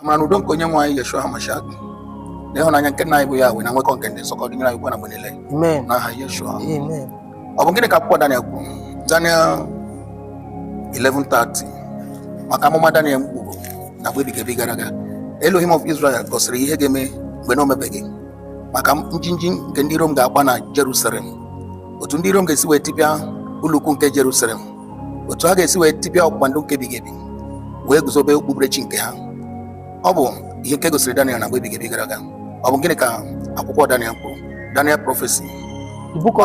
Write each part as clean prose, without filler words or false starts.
Amara udo nke onye nwe anyị Yeshua HaMashiach na ịhụnanya nke nna anyị bụ ya wee na nwekọ nke ndị nsọ ka ọ dịnyere anyị ugbu a na mgbe niile. Amen. N'aha Yeshua. Amen. Ọ bụ gịnị ka akwụkwọ Daniel kwuru? Daniel 11:30 maka amụma Daniel kwuru na mgbe ebighị ebi gara aga Elohim of Israel gosiri ihe ga-eme mgbe na o mebeghị maka njinji nke ndị Rom ga-agba na Jerusalem, otu ndị Rom ga-esi wee tipịa ụlọukwu nke Jerusalem, otu ha ga-esi wee tipịa ọgbụgba ndụ nke ebighị ebi wee guzobe okpukperechi nke ha. Ọ bụ ihe nke gosiri Daniel na mgbe ebighị ebi gara aga. Ọ bụ gịnị ka akwụkwọ Daniel kwuru? Daniel prophecy. The book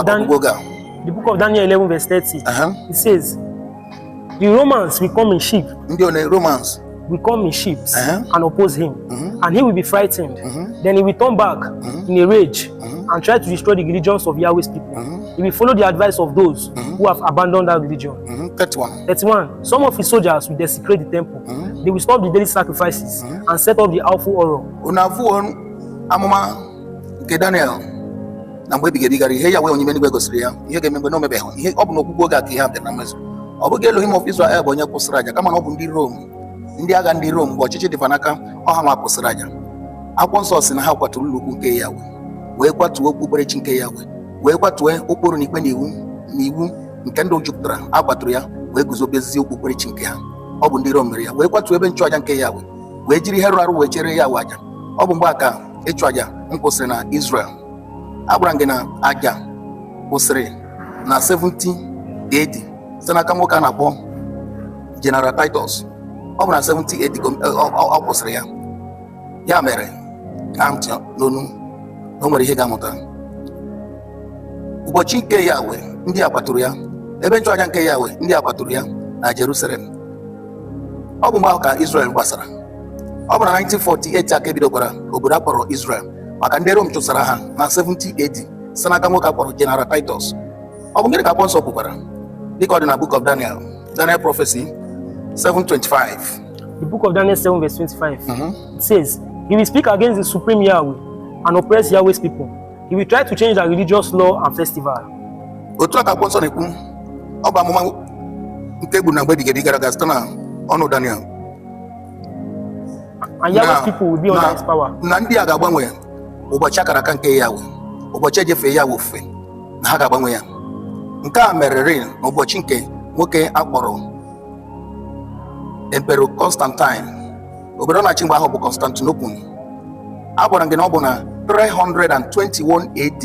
of Daniel 11 verse 30. It says, the Romans will come in sheep. Ndị Romans will come in ships and oppose him, and he will be frightened. Then he will turn back in a rage and try to destroy the religions of Yahweh's people. He will follow the advice of those who have abandoned that religion. 31. Some of his soldiers will desecrate the temple. They will stop the daily sacrifices and set up the awful horror. Unavuo amụma nke Daniel na mgbe ebighị ebi gara ihe Yahweh onye eluigwe gosiri ya ihe ga-eme mgbe na o mebeghị ihe ọ bụ n'okwukwe oge aka ihe a bịara na mmezu. Ọ bụghị Elohim of Israel bụ onye kwụsịrị aja kama na ọ bụ ndị Rom, ndị agha ndị Rom mgbe ọchịchị dịfa n'aka ọha nwa kwụsịrị aja. Akwụkwọ nsọ si na ha kwaturu ụlọukwu nke Yahweh wee kwatuo okpukperechi nke Yahweh wee kwatuo ụkpụrụ na ikpe na iwu nke ndụ jupụtara akwaturu ya wee guzobezie okpukperechi nke ha. Ọ bụ ndị Rom mere ya wee kwatuo ebe nchụaja nke Yahweh wee jiri ihe rụrụ arụ wee chere Yahweh aja. Ọ bụ mgbe aka ịchụ aja kwụsịrị na Israel. Agwara gị na aja kwụsịrị na 70 AD site n'aka nwoke a na-akpọ General Titus. Ọ bụ na 70 AD ọ kwụsịrị ya. Ya mere ka ntị n'onu na o nwere ihe ga-amụta. Ụbọchị nke Yahweh ndị a kwaturu ya, ebe nchụaja nke Yahweh ndị a kwaturu ya na Jerusalem. Ọ bụ mgbe ahụ ka Israel gbasara. Ọ bụ na 1948 aka ebidokwara obodo akpọrọ Israel maka ndị Rom chụsara ha na 70 AD site n'aka nwoke akpọrọ General Titus. Ọ bụ gịnị ka akwụkwọ nsọ kwukwara dịka ọ dị na book of Daniel, Daniel prophecy 7:25. The book of Daniel 7 verse 25. It says, he will speak against the supreme Yahweh and oppress Yahweh's people. He will try to change their religious law and festival. Otu aka akwụkwọ nsọ na-ekwu ọ bụ amụma nke egbu na mgbe ebighị ebi gara aga site na ọnụ Daniel. And Yahweh's people will be under his power. Na ndị a ga-agbanwe ụbọchị akara aka nke Yahweh, ụbọchị ejefe Yahweh ofufe, na ha ga-agbanwe ya. Nke a merere n'ụbọchị nke nwoke akpọrọ Emperor Constantine. Obodo na-achị mgbe ahụ bụ Constantinople. A gwara gị na ọ bụ na 321 AD.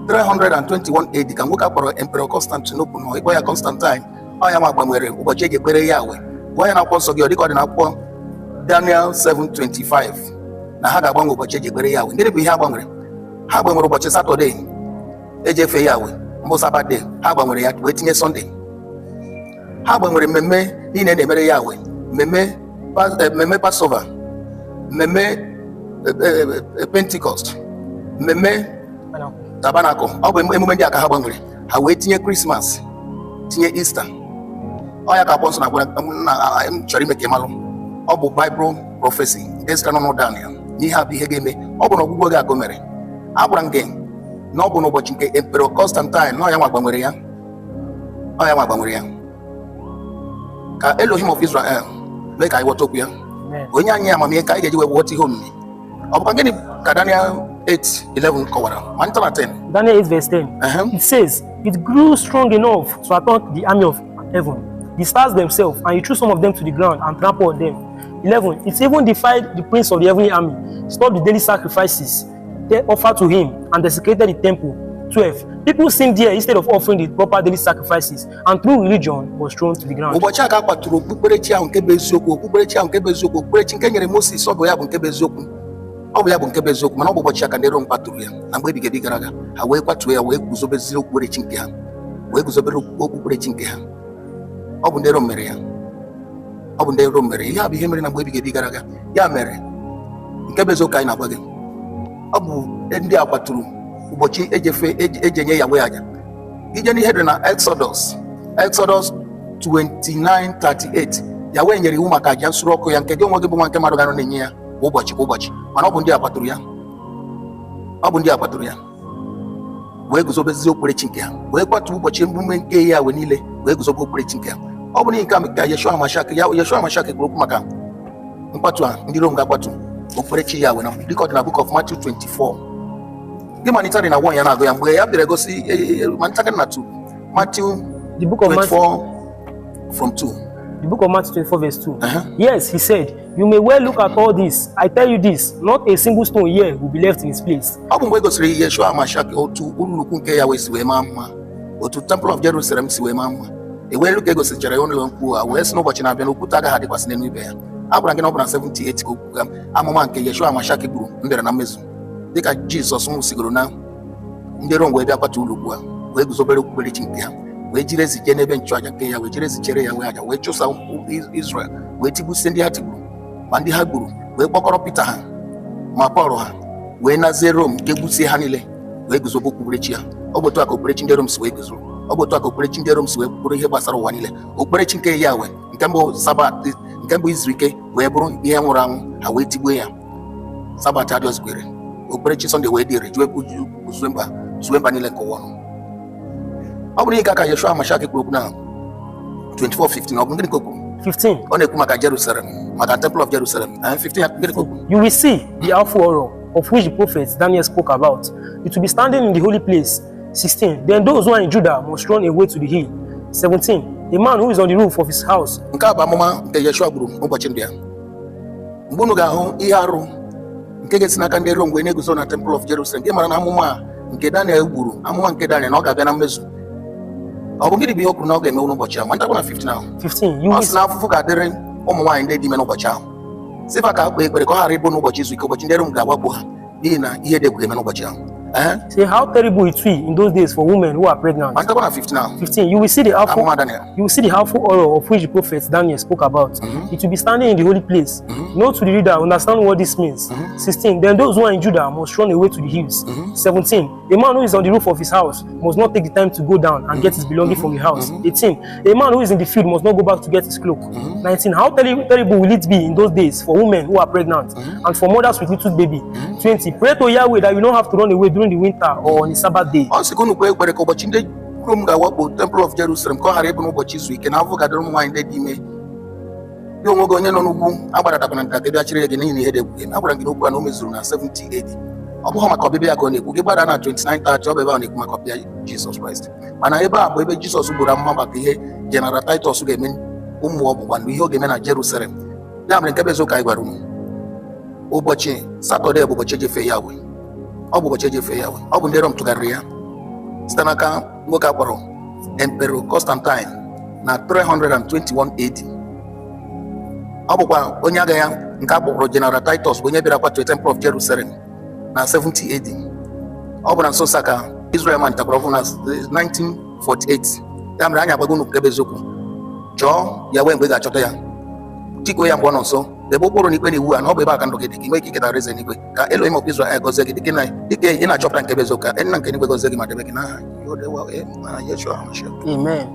321 AD ka nwoke akpọrọ Emperor Constantinople nọ ịkpọ ya Constantine. Ọ ya ma gbanwere ụbọchị eji ekpere Yahweh. Gwa ya na akwụkwọ nsọ gị ọ dịka ọ dị na akwụkwọ Daniel 7:25 na ha ga-agbanwe ụbọchị eji ekpere Yahweh. Gịnị bụ ihe ha gbanwere? Ha gbanwere ụbọchị Satọde eji efe Yahweh, mbụ Sabade ha gbanwere ya wee tinye Sọnde. Ha gbanwere mmemme niile na-emere Yahweh, mmemme Passover, mmemme Pentecost, mmemme Tabernacle. Ọ bụ emume ndị a ka ha gbanwere ha wee tinye Christmas, tinye Easter. Ọ ya ka akwụkwọ nsọ na-agwara m chọrọ ime ka ị malụ. Ọ bụ Bible prophecy nke sitere n'ọnụ Daniel n'ihe a bụ ihe ga-eme. Ọ bụ na ọgwụgwọ oge a mere. A gwara m gị na ọ bụ n'ụbọchị nke Emperor Constantine na ọ ya nwa gbanwere ya. Ọ ya nwa gbanwere ya. Ka Elohim of Israel mee ka anyị ghọta okwu ya. Onye anyị amamihe ka anyị ga-eji wee ghọta ihe omimi. Ọ bụkwa gịnị ka Daniel 8:11 kọwara? Ma nta na 10. Daniel 8 verse 10. It says, it grew strong enough to attack the army of heaven. The stars themselves, and he threw some of them to the ground and trampled on them. 11. It even defied the prince of the heavenly army, stopped the daily sacrifices they offered to him, and desecrated the temple. 12. People sinned there instead of offering the proper daily sacrifices, and true religion was thrown to the ground. Ụbọchị aka kwaturu okpukperechi ahụ nke bụ eziokwu, okpukperechi ahụ nke bụ eziokwu, okpukperechi nke nyere Moses, ọ bụ ya bụ nke bụ eziokwu. Ọ bụ ya bụ nke bụ eziokwu, mana ọ bụ ụbọchị aka ndị Rom kwaturu ya na mgbe ebighị ebi gara aga. Ha wee kwatuo ya wee guzobezie okpukperechi nke ha. Wee guzobere okpukperechi nke ha. Ọ bụ ndị Rom mere ya. Ọ bụ ndị Rom mere ihe a bụ ihe mere na mgbe ebighị ebi gara aga. Ya mere nke bụ eziokwu anyị na-agwa gị. Ọ bụ ndị a kwaturu ụbọchị ejenye Yahweh aja. Ije n'ihe dị na Exodus 29:38 Yahweh nyere iwu maka aja nsure ọkụ ya nke gị onwe gị bụ nwa nke mmadụ ga na-enye ya kwa ụbọchị mana ọ bụ ndị a kwaturu ya. Ọ bụ ndị a kwaturu ya wee guzobezie okpukperechi nke ha wee kwatuo ụbọchị emume nke Yahweh niile wee guzobe okpukperechi nke ha. Ọ bụ n'ihi nke a ka Yeshua HaMashiach kwuru okwu maka mkpatu a ndị Rom ga-akwatu okpukperechi ya wee na dịka ọ dị na book of Matthew 24 gị malitere na 1 ya na-agụ ya mgbe ya bịara gosi malitere na 2 Matthew The book of 24 from 2. The book of Matthew 24 verse 2. Yes, he said, you may well look at all this. I tell you this, not a single stone here will be left in its place. Ọ bụ mgbe gosiri Yeshua Amashaki otu ulukwu nke ya wee si wee maa mma, otu Temple of Jerusalem si wee maa mma. Ewelu ka egosichara ya ụlọ nkwu a wee sị n'ụbọchị na-abịa n'okwute agaghị adịkwasị n'elu ibe ya. A gwara gị na ọ bụ na 78 ka okwu amụma nke Yeshua Amashaki gburu mbịara na mmezu dịka Jizọs nwụsigoro na ndị Rom wee bịa kwatu ulukwu a wee guzobere okpukperechi nke ha wee jiri ezi jee n'ebe nchụaja nke ya wee jiri ezi chere ya wee aja wee chụsa Israel wee tigbusie ndị ha tigburu ma ndị ha gburu wee kpọkọrọ Pita ha ma Pọl ha wee nazie Rom nke gbusie ha niile wee guzobe okpukperechi ya. Ọ bụ otu aka okpukperechi ndị Rom si wee guzo, ọ bụ otu aka okpukperechi ndị Rom si wee bụrụ ihe gbasara ụwa niile. Okpukperechi nke ya wee nke mbụ Sabat, nke mbụ izu ike wee bụrụ ihe nwụrụ anwụ ha wee tigbuo ya. Sabat adịọzikwere okpukperechi Sọnde wee dịrị zue mba niile nke ụwa. Ọ bụrụ ike aka Yeshua Amashaki kwuru okwu na 24:15 ọ bụ gịnị ka o kwuru? 15. Ọ na-ekwu maka Jerusalem, maka Temple of Jerusalem. 15 ya gịnị ka o kwuru? You will see the awful horror of which the prophet Daniel spoke about. It will be standing in the holy place. 16. Then those who are in Judah must run away to the hill. 17. A man who is on the roof of his house. Nke a bụ amụma nke Yeshua gburu n'ụbọchị ndị a. Mgbe unu ga-ahụ ihe arụ nke ga-esi n'aka ndị Rom wee na-eguzo na Temple of Jerusalem, gị mara na amụma a nke Daniel gburu, amụma nke Daniel na ọ ga-abịa na mmezu. Ọ bụ gịnị bụ ihe o kwuru na ọ ga-eme n'ụbọchị ahụ? Ma ntakwa na 15 ahụ. 15. Ọ sị na afụfụ ga-adịrị ụmụ nwaanyị ndị dị ime n'ụbọchị ahụ. Sịfa ka akpa ekpere ka ọ ghara ịbụ n'ụbọchị izu ike, ụbọchị ndị Rom ga-agbagbu ha n'ihi na ihe dị egwu ga-eme n'ụbọchị ahụ. Say how terrible it will be in those days for women who are pregnant. 15. You will see the awful horror of which the prophet Daniel spoke about. It will be standing in the holy place. Note to the reader, understand what this means. 16. Then those who are in Judah must run away to the hills. 17. A man who is on the roof of his house must not take the time to go down and get his belongings from the house. 18. A man who is in the field must not go back to get his cloak. 19. How terrible will it be in those days for women who are pregnant and for mothers with little baby. 20. Pray to Yahweh that you don't have to run away during the winter or on a Sabbath day. Once you go ekpere ka ụbọchị ndị Rom ga-awakpo Temple of Jerusalem ka ọ ghara ịbụ n'ụbọchị izu ike na afọ ga-adịrị ụmụ nwaanyị ndị dị ime. Gị onwe gị onye nọ n'ugwu agbadatakwana nta ka bịa chịrị gị n'ihi na ihe dị egwu. Agwara gị n'okwu a na o mezuru na 70 AD. Ọ bụghị maka ọbịbịa ya ka ọ na-ekwu, gị gbada na 29:30 ọ bụ ebe a na-ekwu maka ọbịbịa Jizọs Kraịst. Mana ebe a bụ ebe Jizọs gburu amụma maka ihe General Titus ga-eme ụmụ ọgbụgba na ihe ọ ga-eme na Jerusalem. Ya mere nke bụ eziokwu anyị gwara unu. Ụbọchị Satọde bụ ụbọchị ejefe Yahweh. Ọ bụ ụbọchị ejefe Yahweh. Ọ bụ ndị Rom tụgharịrị ya site n'aka nwoke akpọrọ Emperor Constantine na 321 AD. Ọ bụkwa onye agha ya nke akpọrọ General Titus bụ onye bịara kwatuo Temple of Jerusalem na 70 AD. Ọ bụ na nso ka Israel malitekwara ọhụrụ na 1948. Ya mere anyị agbago unu nke bụ eziokwu. Chọọ Yahweh mgbe ị ga-achọta ya. Tikuo ya mgbe ọ nọ nso. Ebe okporo n'ikpe na iwu a na ọ bụ ebe aka ndụ gị dị ka inwe ike iketa eze n'igwe ka Elohim of Israel gọzie gị dịka ị na-achọpụta nke bụ eziokwu ka nna nke n'igwe gọzie gị ma debe gị n'aha Yeshua HaMashiach. Amen.